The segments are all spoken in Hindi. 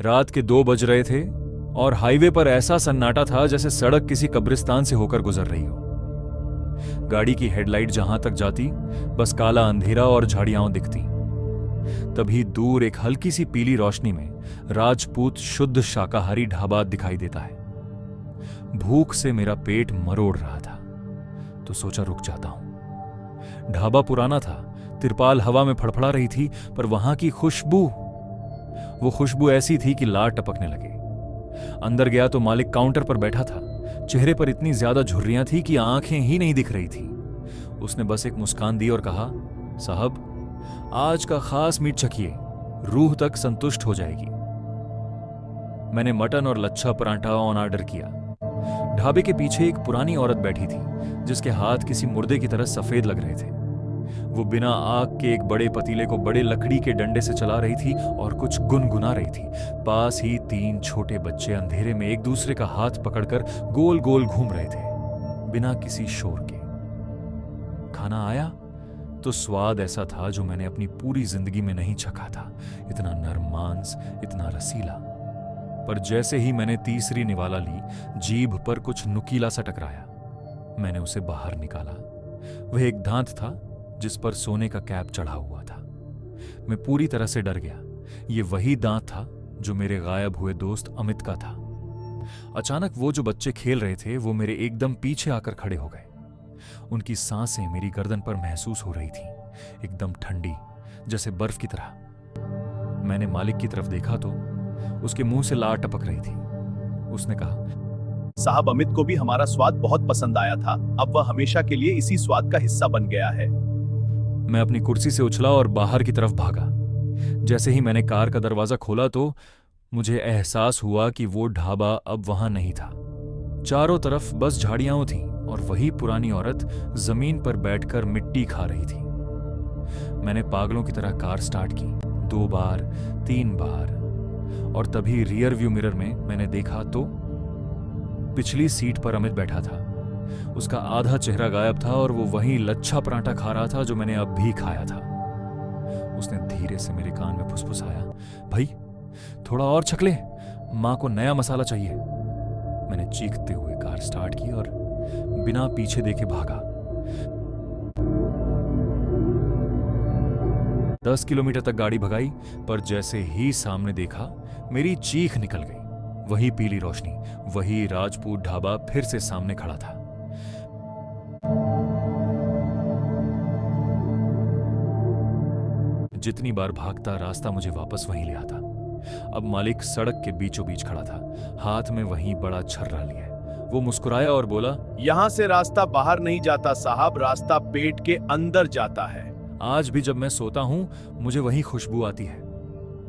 रात के 2 बज रहे थे और हाईवे पर ऐसा सन्नाटा था जैसे सड़क किसी कब्रिस्तान से होकर गुजर रही हो। गाड़ी की हेडलाइट जहां तक जाती बस काला अंधेरा और झाड़ियां दिखती। तभी दूर एक हल्की सी पीली रोशनी में राजपूत शुद्ध शाकाहारी ढाबा दिखाई देता है। भूख से मेरा पेट मरोड़ रहा था तो सोचा रुक जाता हूं। ढाबा पुराना था, तिरपाल हवा में फड़फड़ा रही थी, पर वहां की वो खुशबू ऐसी थी कि लार टपकने लगे। अंदर गया तो मालिक काउंटर पर बैठा था। चेहरे पर इतनी ज्यादा झुर्रियां थी कि आंखें ही नहीं दिख रही थी। उसने बस एक मुस्कान दी और कहा, साहब आज का खास मीट चखिए, रूह तक संतुष्ट हो जाएगी। मैंने मटन और लच्छा परांठा ऑन ऑर्डर किया। ढाबे के पीछे एक पुरानी औरत बैठी थी जिसके हाथ किसी मुर्दे की तरह सफेद लग रहे थे। वो बिना आग के एक बड़े पतीले को बड़े लकड़ी के डंडे से चला रही थी और कुछ गुनगुना रही थी। पास ही 3 छोटे बच्चे अंधेरे में एक दूसरे का हाथ पकड़कर गोल गोल घूम रहे थे, बिना किसी शोर के। खाना आया तो स्वाद ऐसा था जो मैंने अपनी पूरी जिंदगी में नहीं चखा था। इतना नरम मांस, इतना रसीला। पर जैसे ही मैंने तीसरी निवाला ली, जीभ पर कुछ नुकीला सा टकराया। मैंने उसे बाहर निकाला। वह एक दांत था जिस पर सोने का कैप चढ़ा हुआ था। मैं पूरी तरह से डर गया। यह वही दांत था जो मेरे गायब हुए दोस्त अमित का था। अचानक वो जो बच्चे खेल रहे थे वो मेरे एकदम पीछे आकर खड़े हो गए। उनकी सांसें मेरी गर्दन पर महसूस हो रही थी, एकदम ठंडी, जैसे बर्फ की तरह। मैंने मालिक की तरफ देखा तो उसके मुंह से लार टपक रही थी। उसने कहा, साहब अमित को भी हमारा स्वाद बहुत पसंद आया था, अब वह हमेशा के लिए इसी स्वाद का हिस्सा बन गया है। मैं अपनी कुर्सी से उछला और बाहर की तरफ भागा। जैसे ही मैंने कार का दरवाजा खोला तो मुझे एहसास हुआ कि वो ढाबा अब वहां नहीं था। चारों तरफ बस झाड़ियां थीं और वही पुरानी औरत जमीन पर बैठकर मिट्टी खा रही थी। मैंने पागलों की तरह कार स्टार्ट की, 2 बार, 3 बार, और तभी रियर व्यू मिरर में मैंने देखा तो पिछली सीट पर अमित बैठा था। उसका आधा चेहरा गायब था और वो वही लच्छा पराठा खा रहा था जो मैंने अब भी खाया था। उसने धीरे से मेरे कान में फुसफुसाया, भाई थोड़ा और छक ले, मां को नया मसाला चाहिए। मैंने चीखते हुए कार स्टार्ट की और बिना पीछे देखे भागा। 10 किलोमीटर तक गाड़ी भगाई, पर जैसे ही सामने देखा मेरी चीख निकल गई। वही पीली रोशनी, वही राजपूत ढाबा फिर से सामने खड़ा था। जितनी बार भागता रास्ता मुझे वापस वहीं ले आता। अब मालिक सड़क के बीचों बीच खड़ा था, हाथ में वही बड़ा छर्रा लिए। वो मुस्कुराया और बोला, यहाँ से रास्ता बाहर नहीं जाता साहब, रास्ता पेट के अंदर जाता है। आज भी जब मैं सोता हूं मुझे वही खुशबू आती है,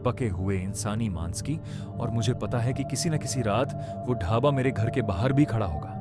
पके हुए इंसानी मांस की, और मुझे पता है कि किसी न किसी रात वो ढाबा मेरे घर के बाहर भी खड़ा होगा।